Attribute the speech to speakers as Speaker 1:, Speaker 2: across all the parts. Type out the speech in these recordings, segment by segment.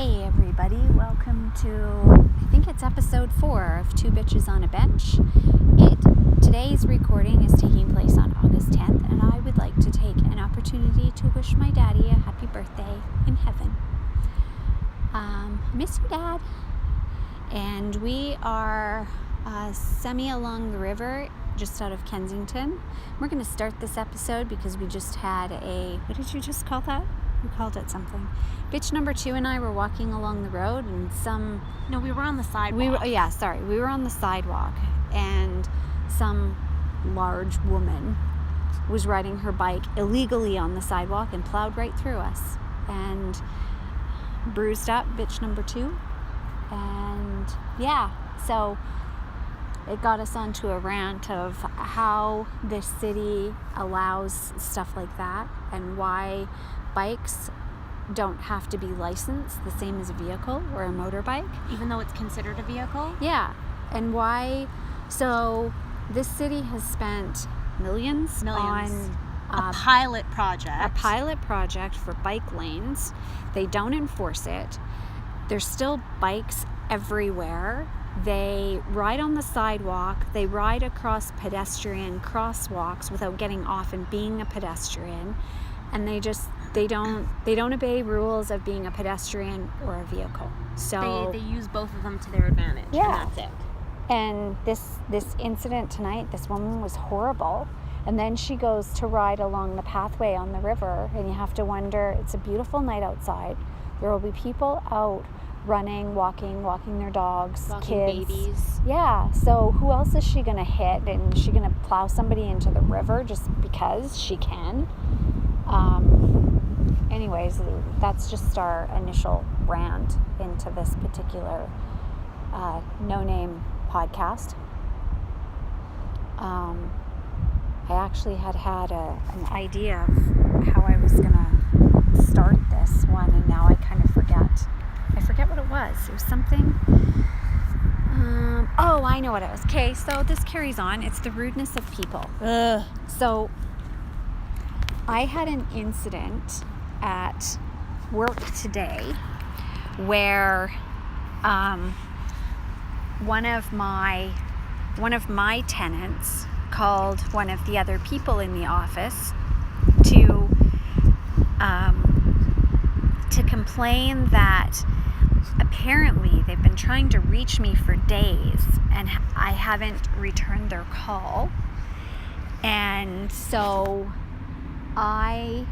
Speaker 1: Hey everybody, welcome to, I think it's episode 4 of Two Bitches on a Bench. Today's recording is taking place on August 10th, and I would like to take an opportunity to wish my daddy a happy birthday in heaven. Miss you, Dad. And we are semi along the river, just out of Kensington. We're going to start this episode because we just had what did you just call that? We called it something. Bitch number 2 and I were walking along the road, and
Speaker 2: we were on the sidewalk.
Speaker 1: We were on the sidewalk, and some large woman was riding her bike illegally on the sidewalk and plowed right through us and bruised up bitch number 2. And so it got us onto a rant of how this city allows stuff like that and why bikes don't have to be licensed the same as a vehicle or a motorbike.
Speaker 2: Even though it's considered a vehicle?
Speaker 1: Yeah. And why? So this city has spent millions. on
Speaker 2: a pilot project
Speaker 1: for bike lanes. They don't enforce it. There's still bikes everywhere. They ride on the sidewalk. They ride across pedestrian crosswalks without getting off and being a pedestrian. And they don't obey rules of being a pedestrian or a vehicle. So
Speaker 2: they use both of them to their advantage.
Speaker 1: Yeah.
Speaker 2: And that's it.
Speaker 1: And this incident tonight, this woman was horrible. And then she goes to ride along the pathway on the river, and you have to wonder, it's a beautiful night outside. There will be people out running, walking their dogs, kids,
Speaker 2: babies.
Speaker 1: Yeah. So who else is she going to hit? And is she going to plow somebody into the river just because she can? Anyways, that's just our initial rant into this particular no-name podcast. I actually had an idea of how I was going to start this one, and now I kind of forget. I forget what it was. It was something... I know what it was. Okay, so this carries on. It's the rudeness of people.
Speaker 2: Ugh.
Speaker 1: So I had an incident at work today where one of my tenants called one of the other people in the office to complain that apparently they've been trying to reach me for days and I haven't returned their call. And so I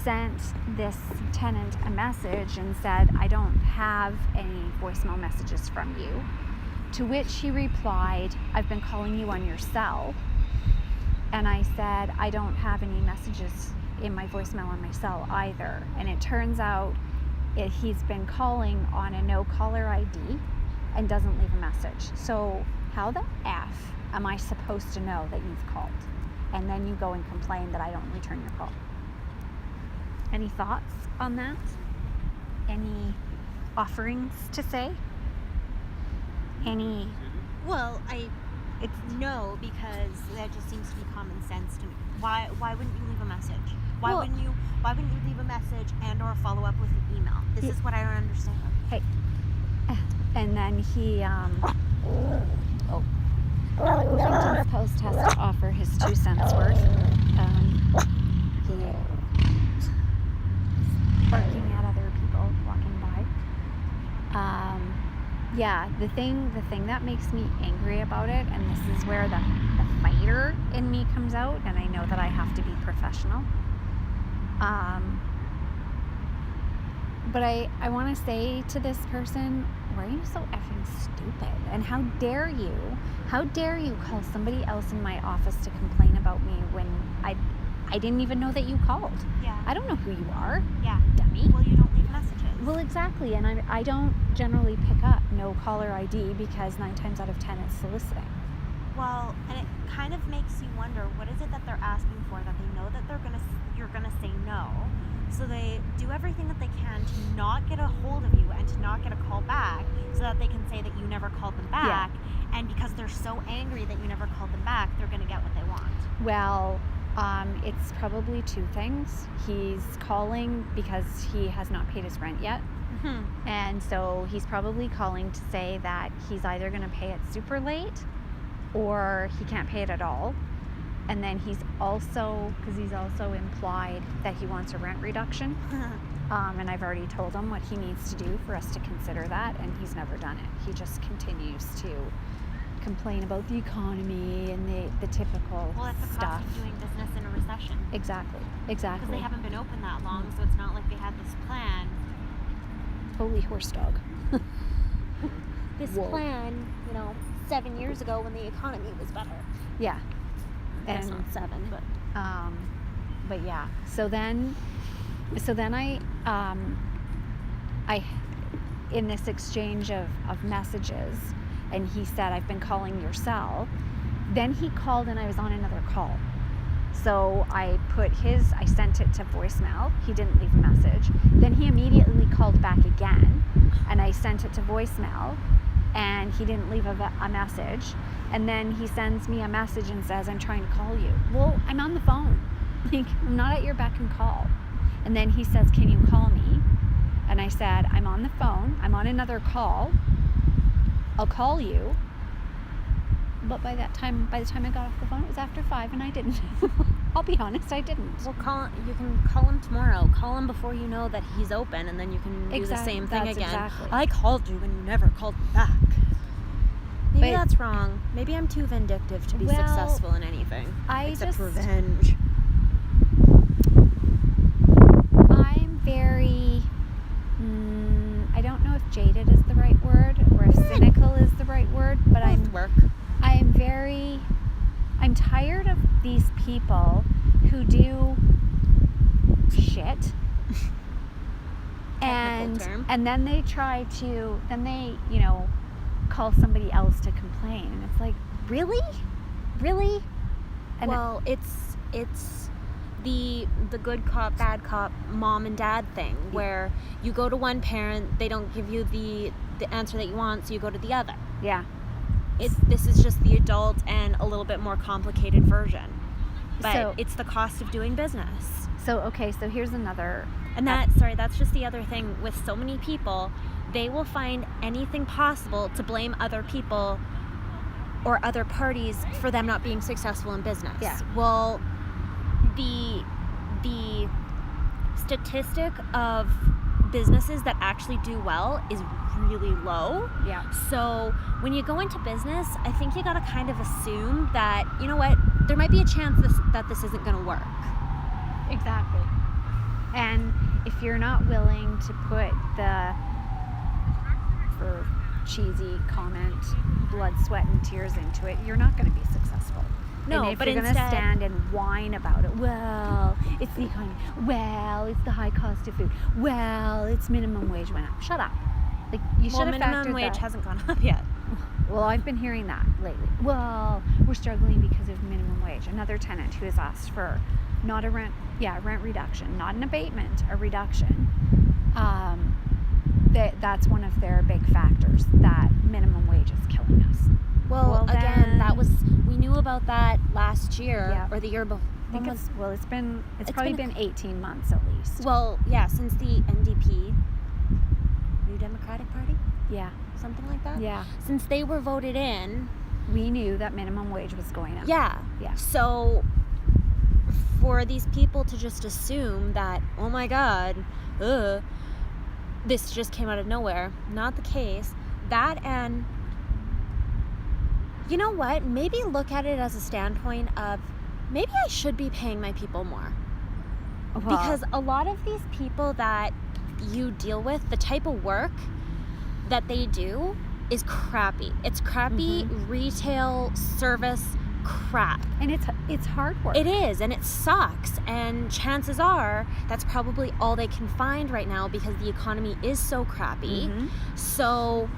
Speaker 1: sent this tenant a message and said, I don't have any voicemail messages from you. To which he replied, I've been calling you on your cell. And I said, I don't have any messages in my voicemail on my cell either. And it turns out he's been calling on a no caller ID and doesn't leave a message. So how the F am I supposed to know that you've called? And then you go and complain that I don't return your call. Any thoughts on that? Any offerings to say?
Speaker 2: No, because that just seems to be common sense to me. Why wouldn't you leave a message? Why wouldn't you leave a message and or follow up with an email? This is what I don't understand.
Speaker 1: Hey. And then he Huffington Post has to offer his 2 cents worth. He barking at other people walking by. The thing that makes me angry about it, and this is where the fighter in me comes out, and I know that I have to be professional. But I want to say to this person, why are you so effing stupid? And how dare you call somebody else in my office to complain about me when I didn't even know that you called.
Speaker 2: Yeah.
Speaker 1: I don't know who you are.
Speaker 2: Yeah.
Speaker 1: Dummy.
Speaker 2: Well, you don't leave messages.
Speaker 1: Well, exactly. And I don't generally pick up no caller ID because 9 times out of 10 it's soliciting.
Speaker 2: Well, and it kind of makes you wonder, what is it that they're asking for that they know that you're gonna say no? So they do everything that they can to not get a hold of you and to not get a call back so that they can say that you never called them back. Yeah. And because they're so angry that you never called them back, they're going to get what they want.
Speaker 1: Well, It's probably two things. He's calling because he has not paid his rent yet.
Speaker 2: Mm-hmm.
Speaker 1: And so he's probably calling to say that he's either going to pay it super late or he can't pay it at all. And then he's also implied that he wants a rent reduction. And I've already told him what he needs to do for us to consider that, and he's never done it. He just continues to complain about the economy and the typical
Speaker 2: Well, that's the
Speaker 1: stuff.
Speaker 2: cost of doing business in a recession.
Speaker 1: Exactly.
Speaker 2: Because they haven't been open that long, so it's not like they had this plan.
Speaker 1: Holy horse dog.
Speaker 2: This
Speaker 1: Whoa.
Speaker 2: plan, 7 years ago when the economy was better.
Speaker 1: Yeah.
Speaker 2: It's
Speaker 1: And
Speaker 2: not 7,
Speaker 1: but yeah. So then I in this exchange of messages, and he said, I've been calling your cell. Then he called and I was on another call. So I sent it to voicemail. He didn't leave a message. Then he immediately called back again, and I sent it to voicemail, and he didn't leave a message. And then he sends me a message and says, I'm trying to call you. Well, I'm on the phone. Like, I'm not at your beck and call. And then he says, can you call me? And I said, I'm on the phone. I'm on another call. I'll call you. But by the time I got off the phone, it was after 5, and I didn't. I'll be honest, I didn't.
Speaker 2: well, you can call him tomorrow. Call him before you know that he's open, and then you can do the same thing
Speaker 1: That's
Speaker 2: again.
Speaker 1: exactly.
Speaker 2: I called you and you never called me back. Maybe
Speaker 1: But-
Speaker 2: that's wrong. Maybe I'm too vindictive to be
Speaker 1: Well,
Speaker 2: successful in anything. Except revenge.
Speaker 1: I'm very, I don't know if jaded is the right word or if cynical is the right word, but I'm tired of these people who do shit
Speaker 2: Technical term.
Speaker 1: and then they call somebody else to complain, and it's like, really? And
Speaker 2: Well, it's the good cop, bad cop, mom and dad thing, where you go to one parent, they don't give you the answer that you want, so you go to the other.
Speaker 1: yeah.
Speaker 2: This is just the adult and a little bit more complicated version. But it's the cost of doing business.
Speaker 1: So here's another.
Speaker 2: And that's just the other thing with so many people. They will find anything possible to blame other people or other parties for them not being successful in business.
Speaker 1: Yeah.
Speaker 2: Well, the statistic of businesses that actually do well is really low.
Speaker 1: Yeah.
Speaker 2: So when you go into business, I think you got to kind of assume that, you know what, there might be a chance that this isn't going to work.
Speaker 1: Exactly. And if you're not willing to put for cheesy comment, blood, sweat, and tears into it, you're not going to be successful.
Speaker 2: No,
Speaker 1: and if
Speaker 2: but
Speaker 1: you're going to
Speaker 2: instead-
Speaker 1: stand and whine about it, well, it's the economy, well, it's the high cost of food, well, it's minimum wage went up. Shut up. Like, you should have
Speaker 2: minimum
Speaker 1: factored
Speaker 2: wage
Speaker 1: that.
Speaker 2: hasn't gone up yet.
Speaker 1: Well, I've been hearing that lately. Well, we're struggling because of minimum wage. Another tenant who has asked for not a rent reduction, not an abatement, a reduction. That's one of their big factors, that minimum wage is killing us.
Speaker 2: Well, again,
Speaker 1: then-
Speaker 2: we knew about that last year
Speaker 1: Yeah.
Speaker 2: or the year before.
Speaker 1: I think it's probably
Speaker 2: been
Speaker 1: been 18 months at least.
Speaker 2: Well, yeah, since the NDP, New Democratic Party,
Speaker 1: Yeah.
Speaker 2: something like that.
Speaker 1: Yeah.
Speaker 2: Since they were voted in,
Speaker 1: We knew that minimum wage was going up.
Speaker 2: yeah.
Speaker 1: Yeah.
Speaker 2: So for these people to just assume that, oh my God, this just came out of nowhere, not the case. That, and you know what? Maybe look at it as a standpoint of, maybe I should be paying my people more.
Speaker 1: Well,
Speaker 2: Because a lot of these people that you deal with, the type of work that they do is crappy. It's crappy retail service crap.
Speaker 1: and it's hard work.
Speaker 2: It is, and it sucks. And chances are that's probably all they can find right now because the economy is so crappy.
Speaker 1: Mhm.
Speaker 2: So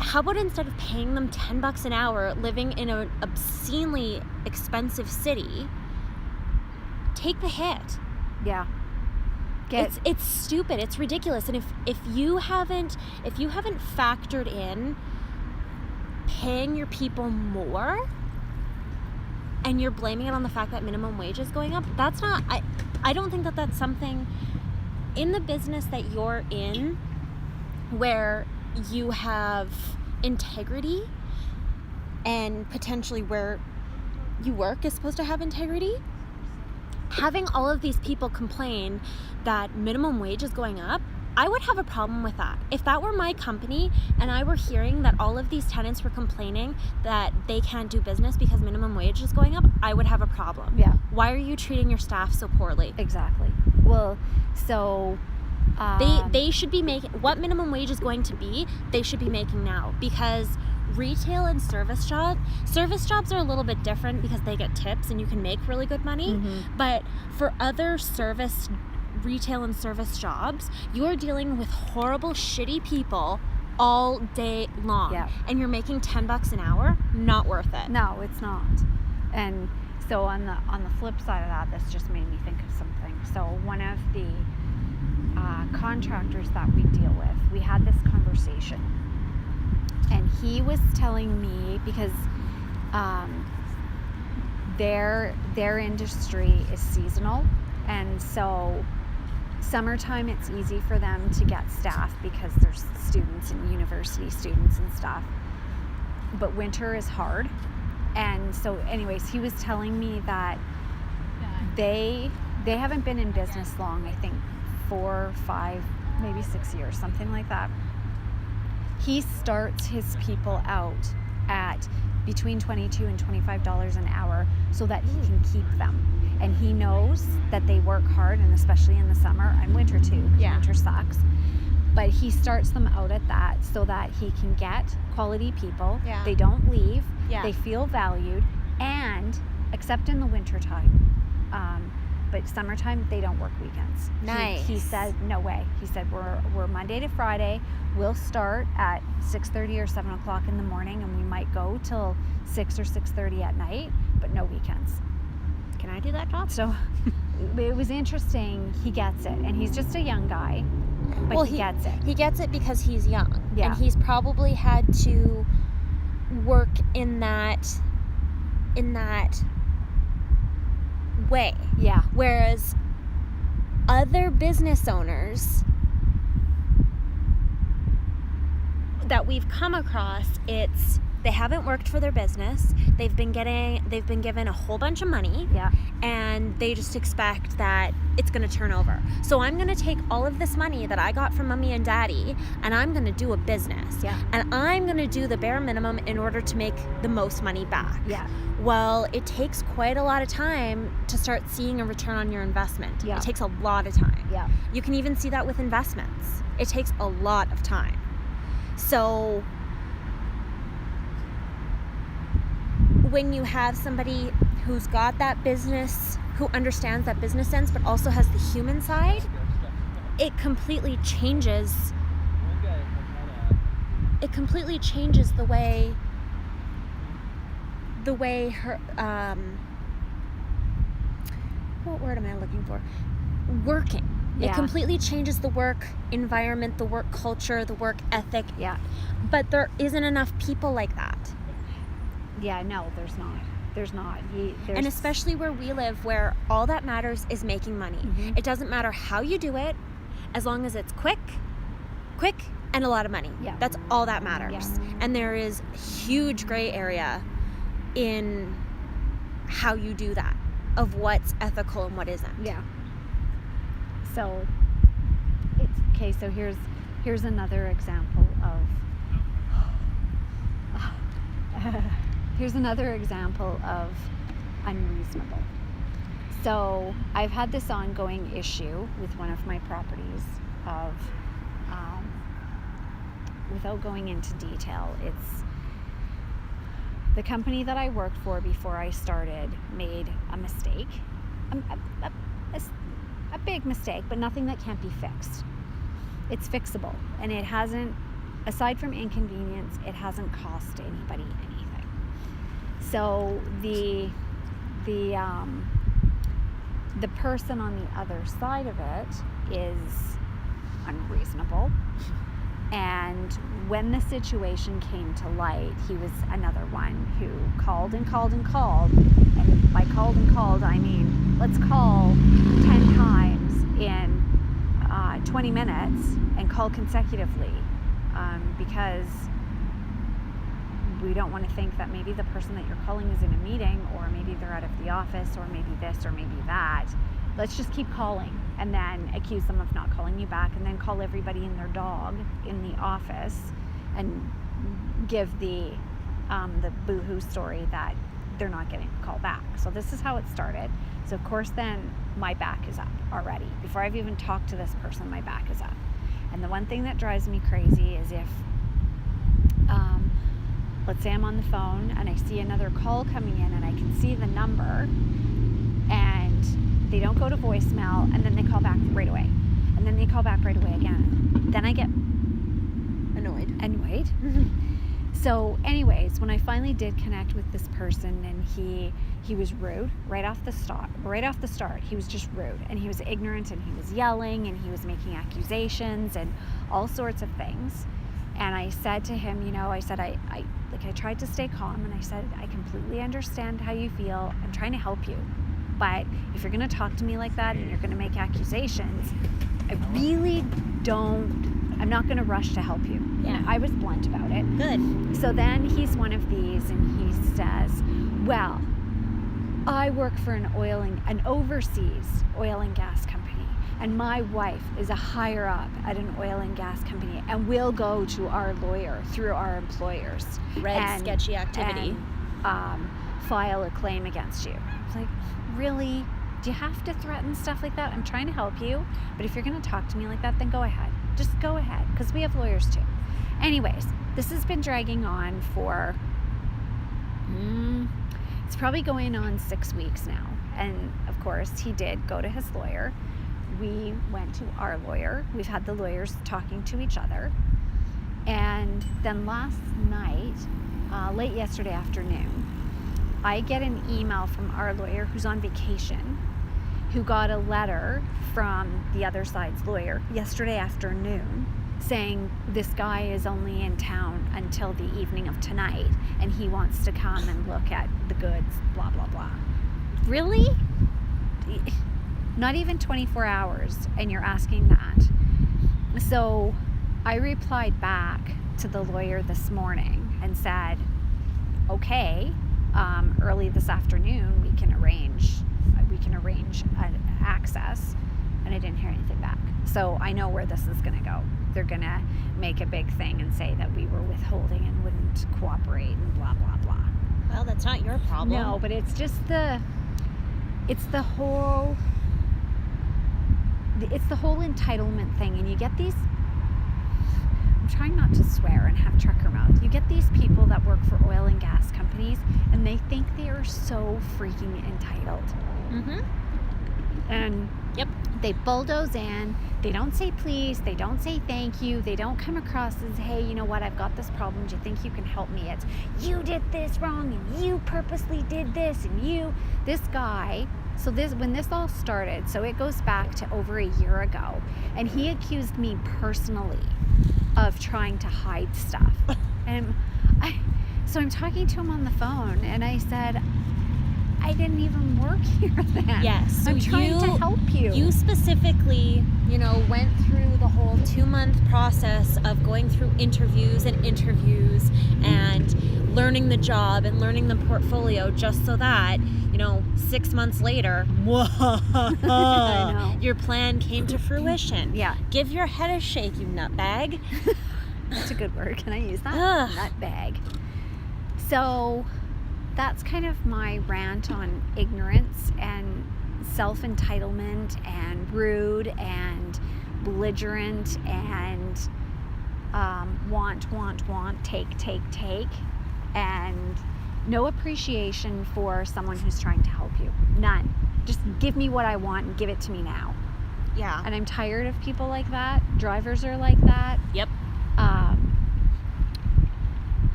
Speaker 2: how about instead of paying them $10 an hour living in an obscenely expensive city, take the hit.
Speaker 1: Yeah.
Speaker 2: It's stupid. It's ridiculous. And if you haven't factored in paying your people more, and you're blaming it on the fact that minimum wage is going up, that's not, I don't think that that's something in the business that you're in where you have integrity, and potentially where you work is supposed to have integrity. Having all of these people complain that minimum wage is going up, I would have a problem with that. If that were my company and I were hearing that all of these tenants were complaining that they can't do business because minimum wage is going up, I would have a problem.
Speaker 1: Yeah.
Speaker 2: Why are you treating your staff so poorly?
Speaker 1: Exactly. Well, so
Speaker 2: they should be making what minimum wage is going to be. They should be making now, because retail and service jobs are a little bit different because they get tips and you can make really good money. But for other retail and service jobs, you're dealing with horrible, shitty people all day long.
Speaker 1: Yeah.
Speaker 2: And you're making $10 an hour. Not worth it.
Speaker 1: No, it's not. And so on the flip side of that, this just made me think of something. So one of the contractors that we deal with, we had this conversation, and he was telling me, because their industry is seasonal, and so summertime it's easy for them to get staff because there's students and university students and stuff, but winter is hard. And so anyways, he was telling me that they haven't been in business long, I think 4, 5, maybe 6 years, something like that. He starts his people out at between $22 and $25 an hour so that he can keep them. And he knows that they work hard, and especially in the summer and winter too, because winter sucks. But he starts them out at that so that he can get quality people.
Speaker 2: Yeah.
Speaker 1: They don't leave.
Speaker 2: Yeah.
Speaker 1: They feel valued, and except in the winter time. But summertime, they don't work weekends.
Speaker 2: Nice.
Speaker 1: He said, no way. He said, we're Monday to Friday. We'll start at 6:30 or 7 o'clock in the morning, and we might go till 6 or 6:30 at night, but no weekends.
Speaker 2: Can I do that job?
Speaker 1: So it was interesting. He gets it, and he's just a young guy, but he gets it.
Speaker 2: He gets it because he's young.
Speaker 1: Yeah.
Speaker 2: And he's probably had to work in that way.
Speaker 1: Yeah.
Speaker 2: Whereas other business owners that we've come across, they haven't worked for their business. They've been given a whole bunch of money.
Speaker 1: Yeah.
Speaker 2: And they just expect that it's going to turn over. So I'm going to take all of this money that I got from mommy and daddy, and I'm going to do a business.
Speaker 1: Yeah.
Speaker 2: And I'm going to do the bare minimum in order to make the most money back.
Speaker 1: Yeah.
Speaker 2: Well, it takes quite a lot of time to start seeing a return on your investment.
Speaker 1: Yeah.
Speaker 2: It takes a lot of time.
Speaker 1: Yeah.
Speaker 2: You can even see that with investments. It takes a lot of time. So when you have somebody who's got that business, who understands that business sense, but also has the human side, it completely changes the way her what word am I looking for? Working.
Speaker 1: Yeah.
Speaker 2: It completely changes the work environment, the work culture, the work ethic.
Speaker 1: Yeah.
Speaker 2: But there isn't enough people like that.
Speaker 1: Yeah, no, there's not. There's not.
Speaker 2: And especially where we live, where all that matters is making money.
Speaker 1: Mm-hmm.
Speaker 2: It doesn't matter how you do it, as long as it's quick, and a lot of money.
Speaker 1: Yeah.
Speaker 2: That's all that matters.
Speaker 1: Yeah.
Speaker 2: And there is huge gray area in how you do that, of what's ethical and what isn't.
Speaker 1: Yeah. So it's okay. So here's another example of unreasonable. So I've had this ongoing issue with one of my properties of, without going into detail, it's the company that I worked for before I started made a mistake, a big mistake, but nothing that can't be fixed. It's fixable, and it hasn't, aside from inconvenience, it hasn't cost anybody anything. So the person on the other side of it is unreasonable, And when the situation came to light, he was another one who called and called and called. And by called and called, I mean, let's call 10 times in 20 minutes and call consecutively, because we don't want to think that maybe the person that you're calling is in a meeting, or maybe they're out of the office, or maybe this, or maybe that. Let's just keep calling, and then accuse them of not calling you back, and then call everybody and their dog in the office and give the boo-hoo story that they're not getting a call back. So this is how it started. So of course then my back is up already. Before I've even talked to this person, my back is up. And the one thing that drives me crazy is if let's say I'm on the phone and I see another call coming in and I can see the number and they don't go to voicemail, and then they call back right away, and then they call back right away again. Then I get annoyed. So anyways, when I finally did connect with this person, and he was rude right off the start. He was just rude, and he was ignorant, and he was yelling, and he was making accusations and all sorts of things. And I said to him, I tried to stay calm, and I said, I completely understand how you feel. I'm trying to help you. But if you're going to talk to me like that and you're going to make accusations, I'm not going to rush to help you.
Speaker 2: Yeah.
Speaker 1: And I was blunt about it.
Speaker 2: Good.
Speaker 1: So then he's one of these, and he says, well, I work for an overseas oil and gas company. And my wife is a higher up at an oil and gas company, and we'll go to our lawyer through our employers.
Speaker 2: Sketchy activity.
Speaker 1: And file a claim against you. It's like, really? Do you have to threaten stuff like that? I'm trying to help you, but if you're going to talk to me like that, then go ahead. Just go ahead, because we have lawyers too. Anyways, this has been dragging on for, it's probably going on 6 weeks now. And of course, he did go to his lawyer. We went to our lawyer. We've had the lawyers talking to each other. And then last night, late yesterday afternoon, I get an email from our lawyer who's on vacation, who got a letter from the other side's lawyer yesterday afternoon saying this guy is only in town until the evening of tonight, and he wants to come and look at the goods, blah, blah, blah. Really? Not even 24 hours, and you're asking that. So I replied back to the lawyer this morning and said, okay, early this afternoon we can arrange an access. And I didn't hear anything back. So I know where this is going to go. They're going to make a big thing and say that we were withholding and wouldn't cooperate and blah, blah, blah.
Speaker 2: Well, that's not your problem.
Speaker 1: No, but it's just it's the whole entitlement thing. And you get these, I'm trying not to swear and have trucker mouth. You get these people that work for oil and gas companies, and they think they are so freaking entitled.
Speaker 2: Mm-hmm.
Speaker 1: And
Speaker 2: yep,
Speaker 1: they bulldoze in. They don't say please. They don't say thank you. They don't come across as, hey, you know what? I've got this problem. Do you think you can help me? It's, you did this wrong, and you purposely did this, and this guy. So when this all started, so it goes back to over a year ago, and he accused me personally of trying to hide stuff. And so I'm talking to him on the phone, and I said, I didn't even work here then.
Speaker 2: Yes. So
Speaker 1: I'm trying to help you.
Speaker 2: You specifically, went through the whole 2-month process of going through interviews and learning the job and learning the portfolio, just so that, 6 months later, your plan came to fruition.
Speaker 1: Yeah.
Speaker 2: Give your head a shake, you nutbag.
Speaker 1: That's a good word. Can I use that?
Speaker 2: Ugh.
Speaker 1: Nutbag. So that's kind of my rant on ignorance and self-entitlement and rude and belligerent and want, take, and no appreciation for someone who's trying to help you. None. Just give me what I want and give it to me now.
Speaker 2: Yeah.
Speaker 1: And I'm tired of people like that. Drivers are like that.
Speaker 2: Yep.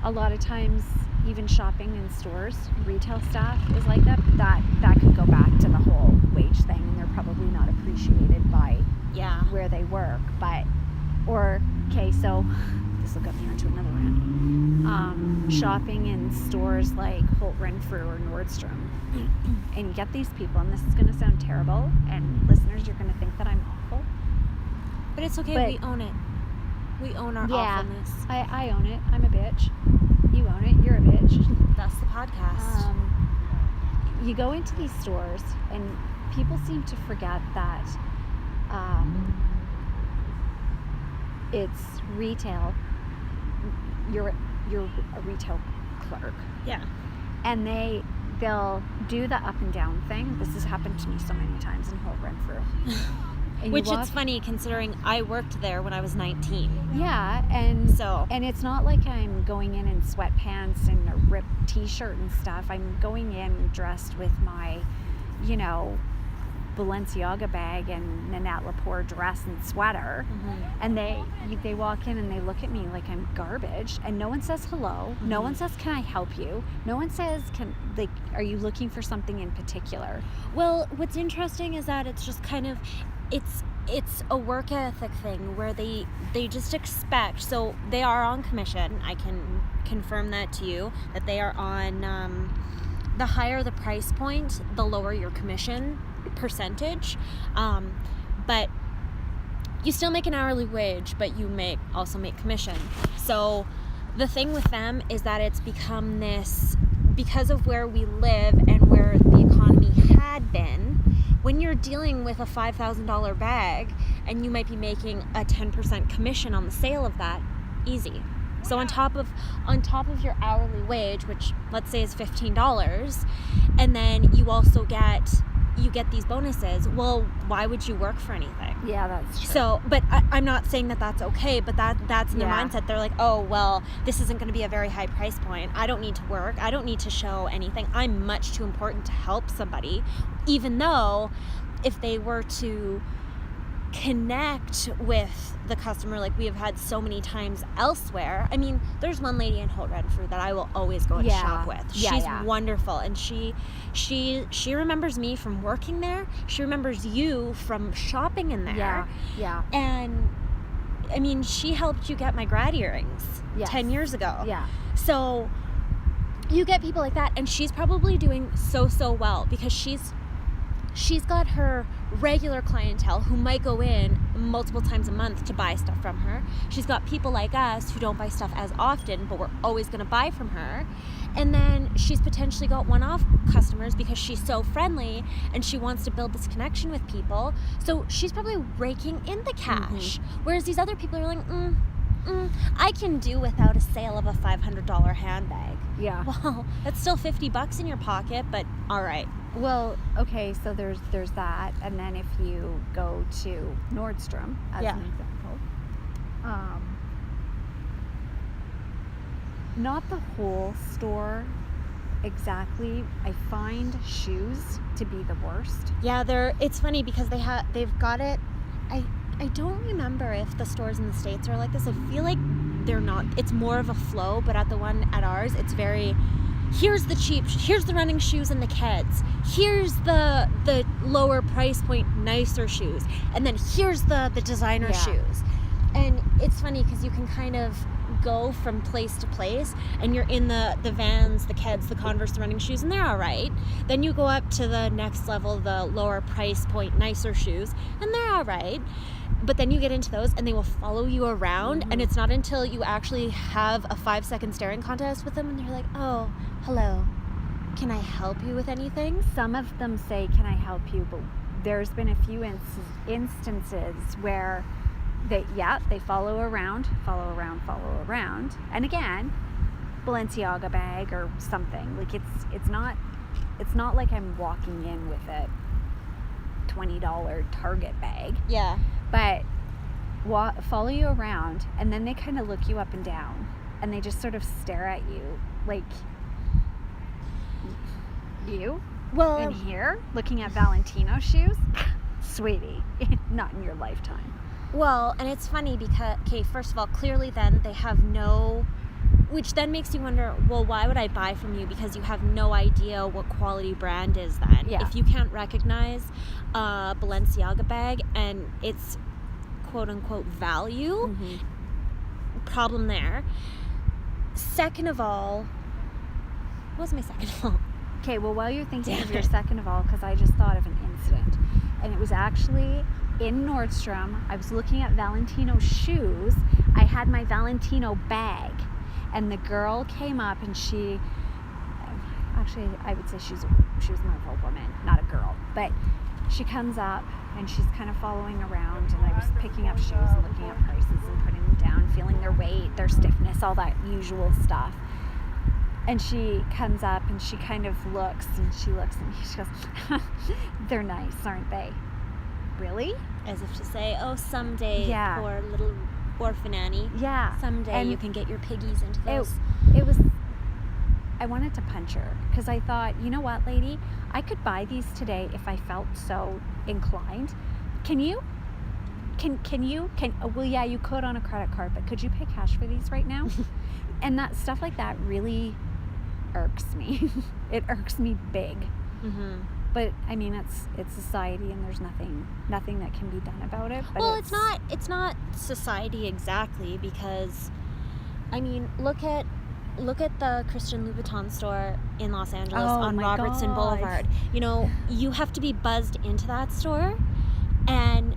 Speaker 1: A lot of times, even shopping in stores, retail staff is like that. That could go back to the whole wage thing, and they're probably not appreciated by where they work, or okay, so this will get me onto another rant. Shopping in stores like Holt Renfrew or Nordstrom, and you get these people, and this is going to sound terrible, and listeners, you're going to think that I'm awful.
Speaker 2: But it's okay,
Speaker 1: But-
Speaker 2: we own it. We own our
Speaker 1: Yeah.
Speaker 2: awfulness.
Speaker 1: I own it. I'm a bitch. You own it. You're a bitch.
Speaker 2: That's the podcast.
Speaker 1: You go into these stores, and people seem to forget that it's retail. You're a retail clerk,
Speaker 2: Yeah.
Speaker 1: and they'll do the up and down thing. This has happened to me so many times in Holt Renfrew. And you
Speaker 2: Which
Speaker 1: walk-
Speaker 2: it's funny considering I worked there when I was 19.
Speaker 1: Yeah, and
Speaker 2: So
Speaker 1: it's not like I'm going in sweatpants and a ripped t-shirt and stuff. I'm going in dressed with my, Balenciaga bag and Nanette Lepore dress and sweater. And they walk in and they look at me like I'm garbage, and no one says hello. No one says, "Can I help you?" No one says, "Are you looking for something in particular?"
Speaker 2: Well, what's interesting is that it's just kind of, it's a work ethic thing where they just expect, so they are on commission. I can confirm that to you, that they are on, the higher the price point, the lower your commission percentage. But you still make an hourly wage, but you also make commission. So the thing with them is that it's become this, because of where we live and where the economy had been, when you're dealing with a $5,000 bag and you might be making a 10% commission on the sale of that, easy. So on top of your hourly wage, which let's say is $15, and then you also get these bonuses. Well, why would you work for anything?
Speaker 1: Yeah, that's true.
Speaker 2: So, but I'm not saying that that's okay, but that's in their mindset. They're like, oh, well, this isn't going to be a very high price point. I don't need to work. I don't need to show anything. I'm much too important to help somebody, even though if they were to connect with the customer like we have had so many times elsewhere. I mean, there's one lady in Holt Renfrew that I will always go and shop with. She's wonderful, and she remembers me from working there. She remembers you from shopping in there.
Speaker 1: Yeah.
Speaker 2: And I mean, she helped you get my grad earrings 10 years ago.
Speaker 1: Yeah.
Speaker 2: So you get people like that, and she's probably doing so well because she's got her regular clientele who might go in multiple times a month to buy stuff from her. She's got people like us who don't buy stuff as often, but we're always going to buy from her. And then she's potentially got one-off customers because she's so friendly and she wants to build this connection with people. So she's probably raking in the cash. Whereas these other people are like, I can do without a sale of a $500 handbag.
Speaker 1: Yeah.
Speaker 2: Well, that's still $50 in your pocket, but all right.
Speaker 1: Well, okay, so there's that, and then if you go to Nordstrom as an example, not the whole store exactly. I find shoes to be the worst.
Speaker 2: Yeah, it's funny because they've got it. I don't remember if the stores in the States are like this. I feel like they're not. It's more of a flow, but at the one at ours, it's very, here's the running shoes and the kids. Here's the lower price point, nicer shoes. And then here's the designer shoes. And it's funny because you can kind of go from place to place, and you're in the Vans, the Keds, the Converse, the running shoes, and they're all right. Then you go up to the next level, the lower price point, nicer shoes, and they're all right. But then you get into those and they will follow you around, and it's not until you actually have a 5-second staring contest with them and they're like, oh, hello, can I help you with anything?
Speaker 1: Some of them say, can I help you? But there's been a few instances where they follow around. And again, Balenciaga bag or something. Like it's not like I'm walking in with a $20 Target bag.
Speaker 2: Yeah.
Speaker 1: But follow you around, and then they kind of look you up and down, and they just sort of stare at you like, you in here looking at Valentino shoes? Sweetie, not in your lifetime.
Speaker 2: Well, and it's funny because, okay, first of all, clearly then they have which then makes you wonder, well, why would I buy from you? Because you have no idea what quality brand is then.
Speaker 1: Yeah.
Speaker 2: If you can't recognize a Balenciaga bag and its quote-unquote value, problem there. Second of all, what was my second of all?
Speaker 1: Okay, well, while you're thinking of your second of all, because I just thought of an incident, and it was actually in Nordstrom. I was looking at Valentino shoes. I had my Valentino bag, and the girl came up, and actually, I would say she was more of a woman, not a girl, but she comes up, and she's kind of following around, and I was picking up shoes and looking at prices and putting them down, feeling their weight, their stiffness, all that usual stuff. And she comes up and she kind of looks and she goes, they're nice, aren't they? Really?
Speaker 2: As if to say, oh, someday,
Speaker 1: Yeah.
Speaker 2: poor little orphan Annie.
Speaker 1: Yeah.
Speaker 2: Someday
Speaker 1: And
Speaker 2: you can get your piggies into those.
Speaker 1: It was, I wanted to punch her because I thought, you know what, lady? I could buy these today if I felt so inclined. Can you? Well, yeah, you could on a credit card, but could you pay cash for these right now? And that stuff like that really irks me. It irks me big.
Speaker 2: Mm-hmm.
Speaker 1: But I mean, it's society, and there's nothing that can be done about it. But
Speaker 2: Well, it's not society exactly, because I mean, look at the Christian Louboutin store in Los Angeles on
Speaker 1: my
Speaker 2: Robertson
Speaker 1: God.
Speaker 2: Boulevard. You know, you have to be buzzed into that store, and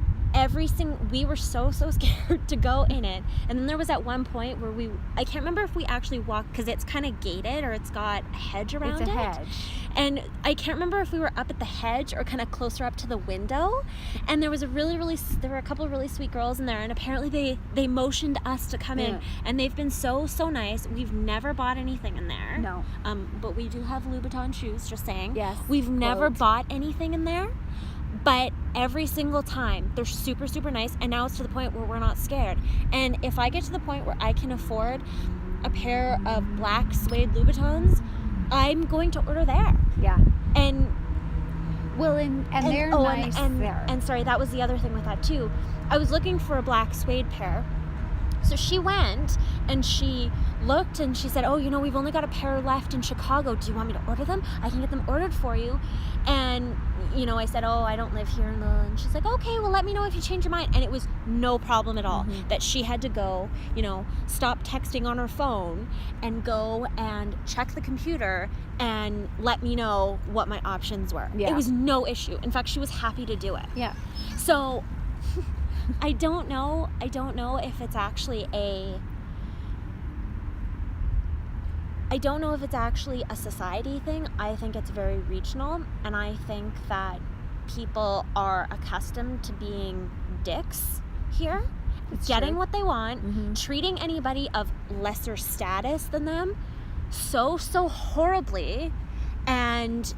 Speaker 2: we were so scared to go in it. And then there was at one point where I can't remember if we actually walked, because it's kind of gated, or it's got a hedge around it.
Speaker 1: It's a hedge.
Speaker 2: And I can't remember if we were up at the hedge or kind of closer up to the window. And there was there were a couple of really sweet girls in there, and apparently they motioned us to come in, and they've been so nice. We've never bought anything in there.
Speaker 1: No.
Speaker 2: But we do have Louboutin shoes, just saying.
Speaker 1: Yes.
Speaker 2: We've never
Speaker 1: quote.
Speaker 2: bought anything in there. But every single time, they're super, super nice, and now it's to the point where we're not scared. And if I get to the point where I can afford a pair of black suede Louboutins, I'm going to order there.
Speaker 1: Yeah.
Speaker 2: And
Speaker 1: they're nice there.
Speaker 2: And sorry, that was the other thing with that too. I was looking for a black suede pair. So she went and she looked and she said, oh, you know, we've only got a pair left in Chicago. Do you want me to order them? I can get them ordered for you. And, you know, I said, oh, I don't live here. And she's like, okay, well, let me know if you change your mind. And it was no problem at all that she had to go, you know, stop texting on her phone and go and check the computer and let me know what my options were.
Speaker 1: Yeah.
Speaker 2: It was no issue. In fact, she was happy to do it.
Speaker 1: Yeah.
Speaker 2: So I don't know if it's actually a society thing. I think it's very regional, and I think that people are accustomed to being dicks here, getting what they want, treating anybody of lesser status than them so horribly, and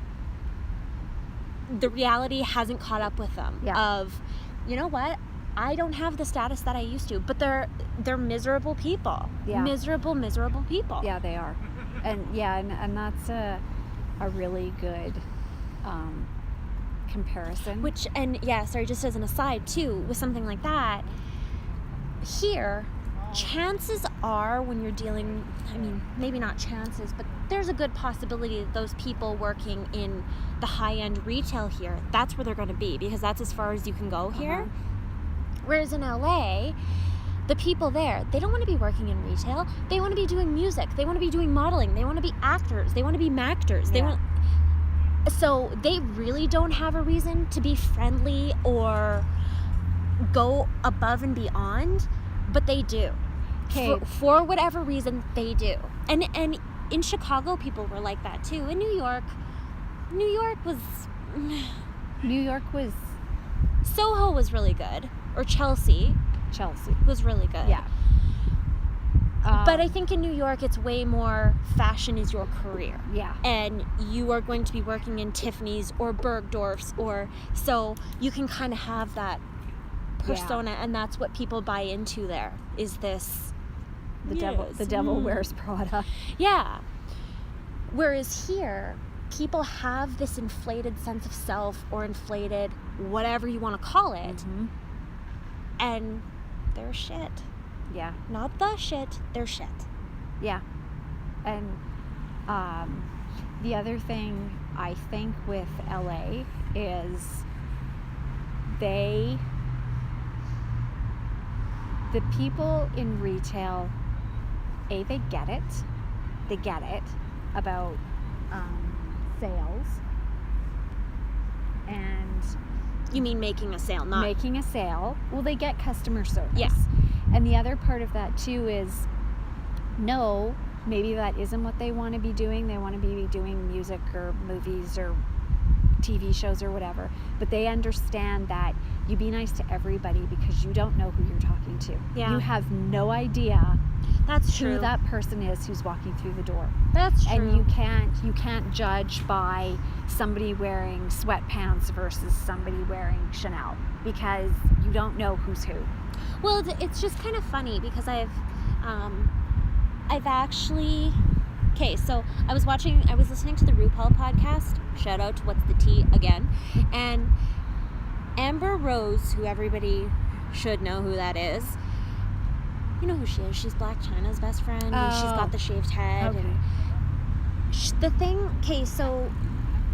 Speaker 2: the reality hasn't caught up with them.
Speaker 1: Yeah.
Speaker 2: Of, you know what? I don't have the status that I used to, but they're miserable people.
Speaker 1: Yeah.
Speaker 2: Miserable people.
Speaker 1: Yeah, they are. And that's a really good comparison.
Speaker 2: Just as an aside too, with something like that, here, chances are when you're dealing, I mean, maybe not chances, but there's a good possibility that those people working in the high-end retail here, that's where they're going to be, because that's as far as you can go here. Whereas in LA, the people there, they don't want to be working in retail. They want to be doing music. They want to be doing modeling. They want to be actors. They want to be mactors. So they really don't have a reason to be friendly or go above and beyond, but they do.
Speaker 1: Okay.
Speaker 2: For whatever reason, they do. And in Chicago, people were like that too. In New York was Soho was really good. Or Chelsea was really good.
Speaker 1: Yeah.
Speaker 2: But I think in New York, it's way more fashion is your career.
Speaker 1: Yeah.
Speaker 2: And you are going to be working in Tiffany's or Bergdorf's, so you can kind of have that persona, and that's what people buy into there, is this...
Speaker 1: The devil wears Prada.
Speaker 2: Yeah. Whereas here, people have this inflated sense of self, or inflated whatever you want to call it, and they're shit.
Speaker 1: Yeah.
Speaker 2: Not the shit, they're shit.
Speaker 1: Yeah. And the other thing I think with LA is the people in retail they get it. They get it about sales. And
Speaker 2: You mean making a sale, not
Speaker 1: making a sale. Well, they get customer service.
Speaker 2: Yeah.
Speaker 1: And the other part of that too is, no, maybe that isn't what they want to be doing. They want to be doing music or movies or TV shows or whatever. But they understand that you be nice to everybody because you don't know who you're talking to.
Speaker 2: Yeah.
Speaker 1: You have no idea
Speaker 2: That's true.
Speaker 1: who that person is who's walking through the door.
Speaker 2: That's true.
Speaker 1: And you can't judge by somebody wearing sweatpants versus somebody wearing Chanel because you don't know who's who.
Speaker 2: Well, it's just kind of funny because I've actually, okay, so I was listening to the RuPaul podcast, shout out to What's the Tea again, and Amber Rose, who everybody should know who that is, you know who she is, she's Black China's best friend, and she's got the shaved head,
Speaker 1: Okay.
Speaker 2: and the thing, okay, so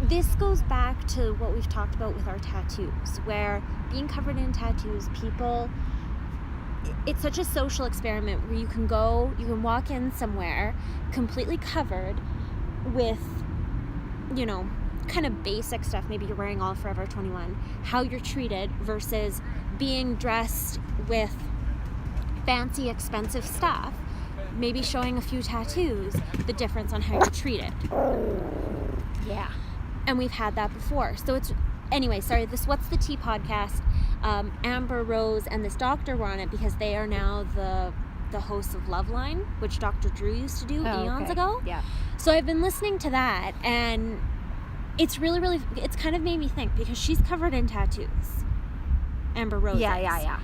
Speaker 2: this goes back to what we've talked about with our tattoos, where being covered in tattoos, people, it's such a social experiment where you can walk in somewhere completely covered with, you know, kind of basic stuff. Maybe you're wearing all Forever 21, how you're treated versus being dressed with fancy, expensive stuff, maybe showing a few tattoos, the difference on how you're treated.
Speaker 1: Yeah.
Speaker 2: And we've had that before. So it's, anyway, sorry, this What's the Tea podcast, Amber Rose and this doctor were on it because they are now the hosts of Loveline, which Dr. Drew used to do eons ago.
Speaker 1: Yeah.
Speaker 2: So I've been listening to that, and it's really, really, it's kind of made me think because she's covered in tattoos. Amber Rose
Speaker 1: Yeah.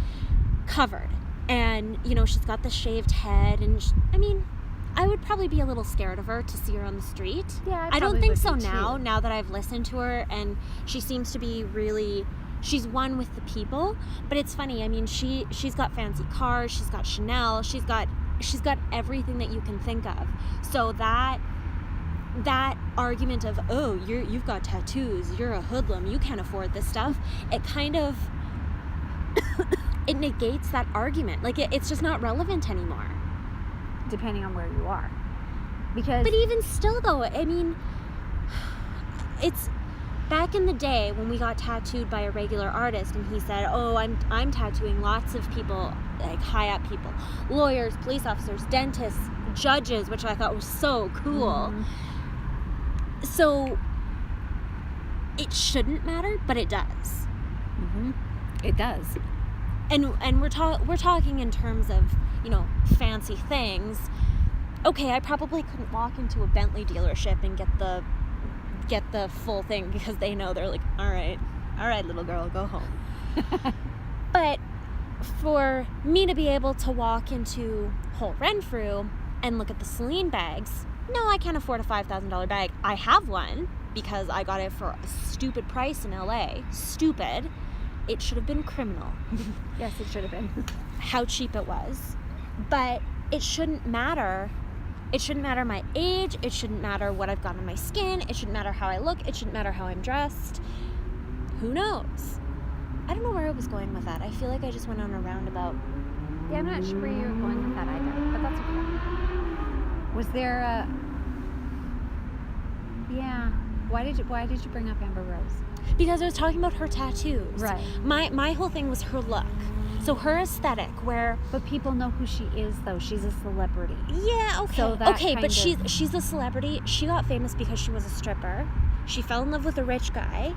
Speaker 2: covered. And, you know, she's got the shaved head, and I would probably be a little scared of her to see her on the street.
Speaker 1: Yeah,
Speaker 2: I don't think so now that I've listened to her, and she seems to be really, she's one with the people. But it's funny, I mean, she's got fancy cars, she's got Chanel, she's got everything that you can think of. So that argument of, oh, you've got tattoos, you're a hoodlum, you can't afford this stuff, it kind of it negates that argument. Like it's just not relevant anymore.
Speaker 1: Depending on where you are. Because
Speaker 2: But even still though, I mean, it's back in the day when we got tattooed by a regular artist and he said, oh, I'm tattooing lots of people, like high up people, lawyers, police officers, dentists, judges, which I thought was so cool.
Speaker 1: Mm-hmm.
Speaker 2: So it shouldn't matter, but it does.
Speaker 1: Mm-hmm. It does.
Speaker 2: And we're talking in terms of, you know, fancy things. Okay, I probably couldn't walk into a Bentley dealership and get the full thing because they know, they're like, all right, little girl, go home. But for me to be able to walk into Whole Renfrew and look at the Celine bags, no, I can't afford a $5,000 bag. I have one because I got it for a stupid price in LA. Stupid. It should have been criminal.
Speaker 1: Yes, it should have been.
Speaker 2: How cheap it was. But it shouldn't matter. It shouldn't matter my age. It shouldn't matter what I've got on my skin. It shouldn't matter how I look. It shouldn't matter how I'm dressed. Who knows? I don't know where I was going with that. I feel like I just went on a roundabout.
Speaker 1: Yeah, I'm not sure where you were going with that either, but that's okay. Was there a... Yeah. Why did you bring up Amber Rose?
Speaker 2: Because I was talking about her tattoos.
Speaker 1: Right.
Speaker 2: My whole thing was her look. So her aesthetic, where...
Speaker 1: But people know who she is, though. She's a celebrity.
Speaker 2: Yeah, okay.
Speaker 1: So that
Speaker 2: okay, but
Speaker 1: kind
Speaker 2: she's a celebrity. She got famous because she was a stripper. She fell in love with a rich guy.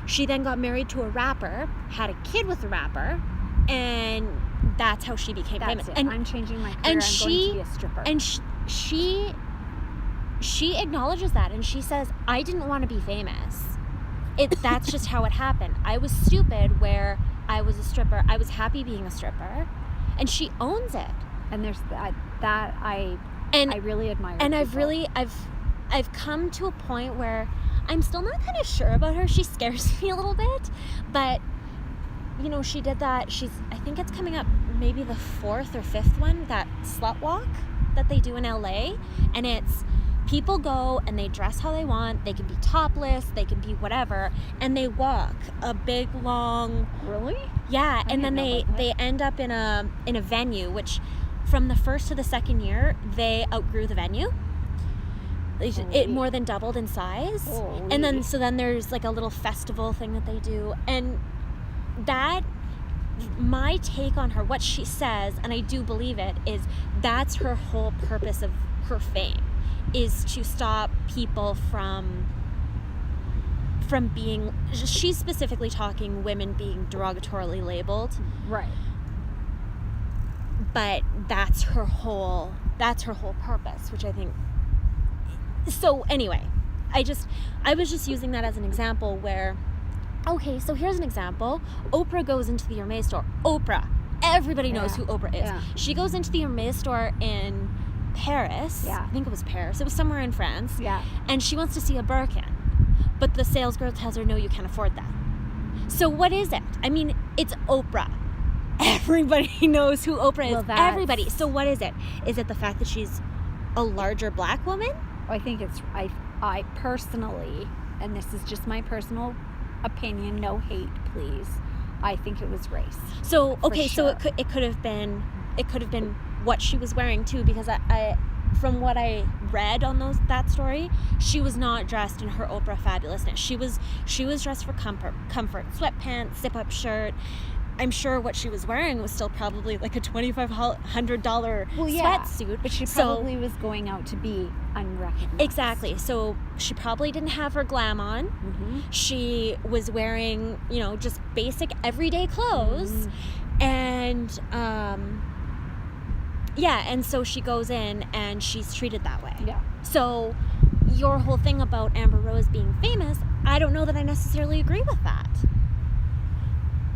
Speaker 2: She then got married to a rapper, had a kid with a rapper, and that's how she became famous.
Speaker 1: It.
Speaker 2: And
Speaker 1: I'm changing my career.
Speaker 2: and
Speaker 1: I'm going to be a stripper.
Speaker 2: And she acknowledges that, and she says, I didn't want to be famous. That's just how it happened. I was stupid where I was a stripper. I was happy being a stripper, and she owns it.
Speaker 1: And there's that I really admire.
Speaker 2: And
Speaker 1: people.
Speaker 2: I've come to a point where I'm still not kind of sure about her. She scares me a little bit, but you know, she did that. I think it's coming up maybe the 4th or 5th one, that slut walk that they do in LA, and it's people go and they dress how they want. They can be topless, they can be whatever, and they walk a big long.
Speaker 1: Really?
Speaker 2: Yeah,
Speaker 1: I
Speaker 2: and then
Speaker 1: didn't know about
Speaker 2: they end up in a venue, which from the first to the second year, they outgrew the venue. It more than doubled in size.
Speaker 1: Holy.
Speaker 2: And then there's like a little festival thing that they do. And that, my take on her, what she says, and I do believe it, is that's her whole purpose of her fame, is to stop people from being, she's specifically talking women being derogatorily labeled.
Speaker 1: Right.
Speaker 2: But that's her whole purpose, which I think. So anyway, I was just using that as an example where, okay, so here's an example. Oprah goes into the Hermes store. Oprah, everybody knows who Oprah is.
Speaker 1: Yeah.
Speaker 2: She goes into the Hermes store in Paris.
Speaker 1: Yeah.
Speaker 2: I think it was Paris. It was somewhere in France.
Speaker 1: Yeah.
Speaker 2: And she wants to see a Birkin, but the sales girl tells her, no, you can't afford that. So what is it? I mean, it's Oprah. Everybody knows who Oprah is.
Speaker 1: Well,
Speaker 2: Everybody. So what is it? Is it the fact that she's a larger black woman?
Speaker 1: I think it's, I personally, and this is just my personal opinion, no hate, please. I think it was race.
Speaker 2: So okay,
Speaker 1: sure.
Speaker 2: so it could have been what she was wearing too, because I from what I read on that story, she was not dressed in her Oprah fabulousness. She was dressed for comfort, sweatpants, zip-up shirt. I'm sure what she was wearing was still probably like a $2,500 sweatsuit.
Speaker 1: But she probably was going out to be unrecognized.
Speaker 2: Exactly. So she probably didn't have her glam on.
Speaker 1: Mm-hmm.
Speaker 2: She was wearing, just basic everyday clothes.
Speaker 1: Mm-hmm.
Speaker 2: And, and so she goes in and she's treated that way.
Speaker 1: Yeah.
Speaker 2: So your whole thing about Amber Rose being famous, I don't know that I necessarily agree with that.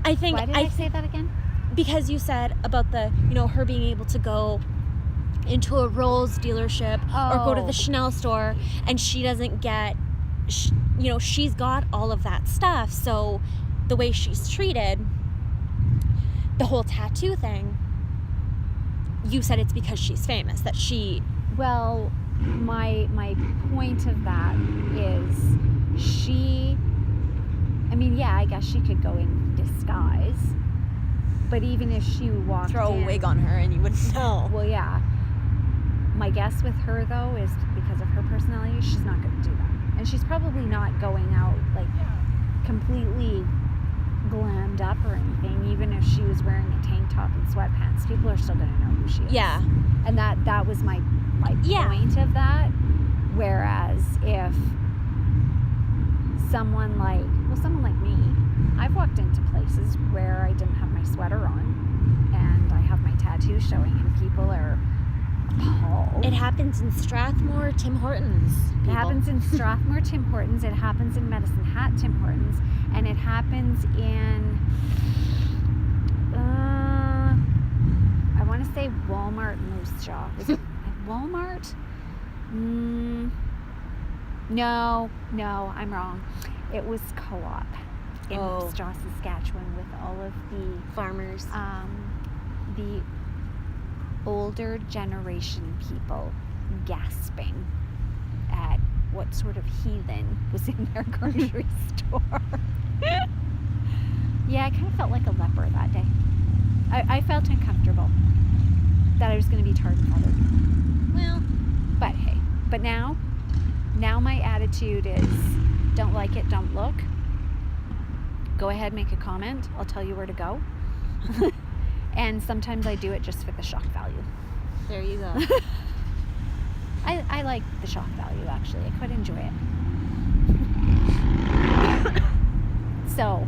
Speaker 2: I think.
Speaker 1: Why did I say that again?
Speaker 2: Because you said about the, her being able to go into a Rolls dealership or go to the Chanel store, and she doesn't get, she's got all of that stuff. So the way she's treated, the whole tattoo thing, you said it's because she's famous, that she.
Speaker 1: Well, my point of that is I guess she could go in disguise, but even if she walked
Speaker 2: Throw a wig on her and you wouldn't know.
Speaker 1: Well, yeah. My guess with her, though, is because of her personality, she's not going to do that. And she's probably not going out, like, completely glammed up or anything. Even if she was wearing a tank top and sweatpants, people are still going to know who she is.
Speaker 2: Yeah.
Speaker 1: And that was my point of that. Whereas if someone like me, I've walked into places where I didn't have my sweater on and I have my tattoo showing and people are appalled.
Speaker 2: It happens in Strathmore, Tim Hortons.
Speaker 1: It happens in Strathmore, Tim Hortons. It happens in Medicine Hat, Tim Hortons. And it happens in, I want to say Walmart Moose Jaw. Was it Walmart? No, I'm wrong. It was Co-op in Moose Jaw, Saskatchewan, with all of the
Speaker 2: farmers,
Speaker 1: the older generation people gasping at what sort of heathen was in their grocery store. Yeah, I kind of felt like a leper that day. I felt uncomfortable that I was going to be tarred and feathered.
Speaker 2: Well,
Speaker 1: but hey, but now my attitude is don't like it, don't look. Go ahead, make a comment. I'll tell you where to go. And sometimes I do it just for the shock value.
Speaker 2: There you go.
Speaker 1: I like the shock value, actually. I quite enjoy it. So,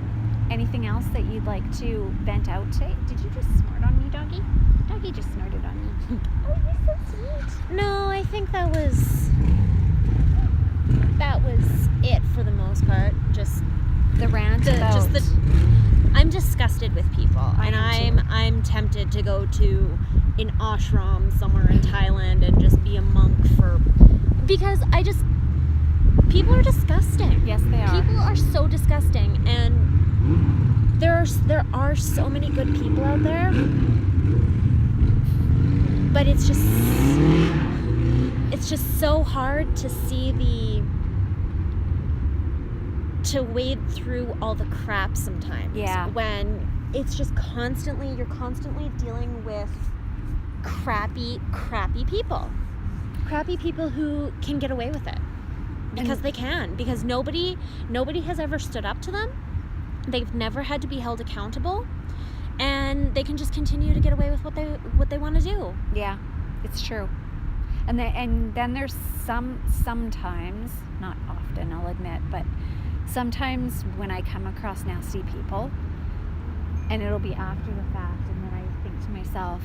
Speaker 1: anything else that you'd like to vent out today? Did you just snort on me, doggy? Doggy just snorted on me. Oh, you're so sweet.
Speaker 2: No, I think that was it for the most part. Just
Speaker 1: the rant about...
Speaker 2: I'm disgusted with people, and I'm tempted to go to an ashram somewhere in Thailand and just be a monk because people are disgusting.
Speaker 1: Yes, they are.
Speaker 2: People are so disgusting, and there are so many good people out there, but it's just so hard to see to wade through all the crap sometimes.
Speaker 1: Yeah.
Speaker 2: When it's just you're constantly dealing with crappy people. Crappy people who can get away with it. Because they can. Because nobody has ever stood up to them. They've never had to be held accountable. And they can just continue to get away with what they want to do.
Speaker 1: Yeah, it's true. And then there's sometimes, not often, I'll admit, but sometimes when I come across nasty people, and it'll be after the fact, and then I think to myself,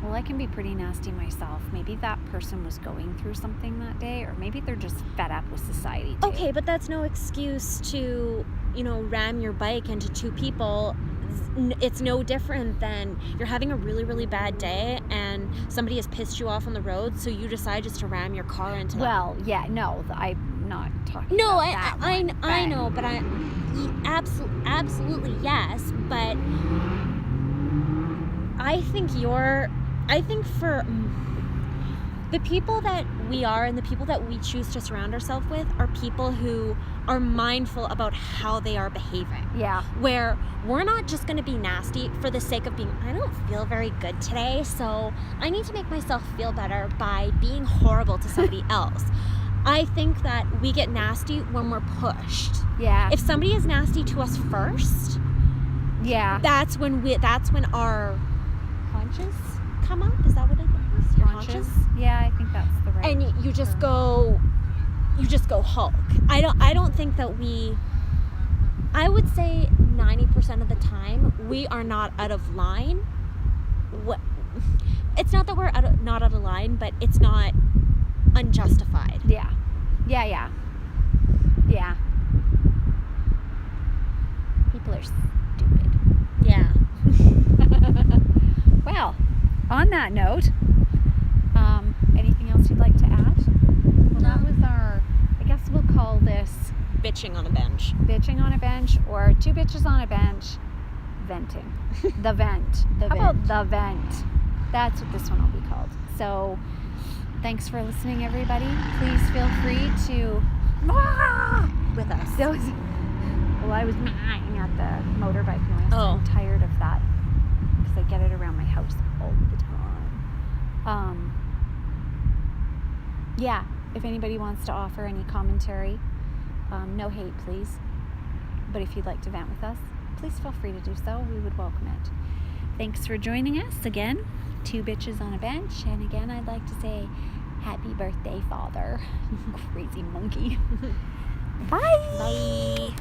Speaker 1: well, I can be pretty nasty myself. Maybe that person was going through something that day, or maybe they're just fed up with society too.
Speaker 2: Okay, but that's no excuse to, ram your bike into two people. It's no different than you're having a really, really bad day and somebody has pissed you off on the road, so you decide just to ram your car into them.
Speaker 1: Well, yeah, no, I'm not talking
Speaker 2: no,
Speaker 1: about that one,
Speaker 2: I know, but absolutely yes, but I think for the people that we are and the people that we choose to surround ourselves with are people who are mindful about how they are behaving.
Speaker 1: Yeah.
Speaker 2: Where we're not just going to be nasty for the sake of being, I don't feel very good today, so I need to make myself feel better by being horrible to somebody else. I think that we get nasty when we're pushed.
Speaker 1: Yeah.
Speaker 2: If somebody is nasty to us first,
Speaker 1: yeah,
Speaker 2: that's when our haunches come up. Is that what it is? Your haunches?
Speaker 1: Yeah, I think that's the right.
Speaker 2: And you just go Hulk. I don't think that I would say 90% of the time we are not out of line. It's not that we're not out of line, but it's not unjustified.
Speaker 1: Yeah. People are stupid.
Speaker 2: Yeah.
Speaker 1: Well, on that note, anything else you'd like to add? Well, that was I guess we'll call this
Speaker 2: Bitching on a bench.
Speaker 1: Bitching on a bench, or two bitches on a bench venting. The vent. How about the vent? That's what this one will be called. So, thanks for listening, everybody. Please feel free to
Speaker 2: With us.
Speaker 1: Well, I was at the motorbike noise.
Speaker 2: Oh.
Speaker 1: I'm tired of that because I get it around my house all the time. Yeah, if anybody wants to offer any commentary, no hate, please. But if you'd like to vent with us, please feel free to do so. We would welcome it. Thanks for joining us again. Two bitches on a bench. And again, I'd like to say happy birthday, Father. Crazy monkey. Bye.
Speaker 2: Bye.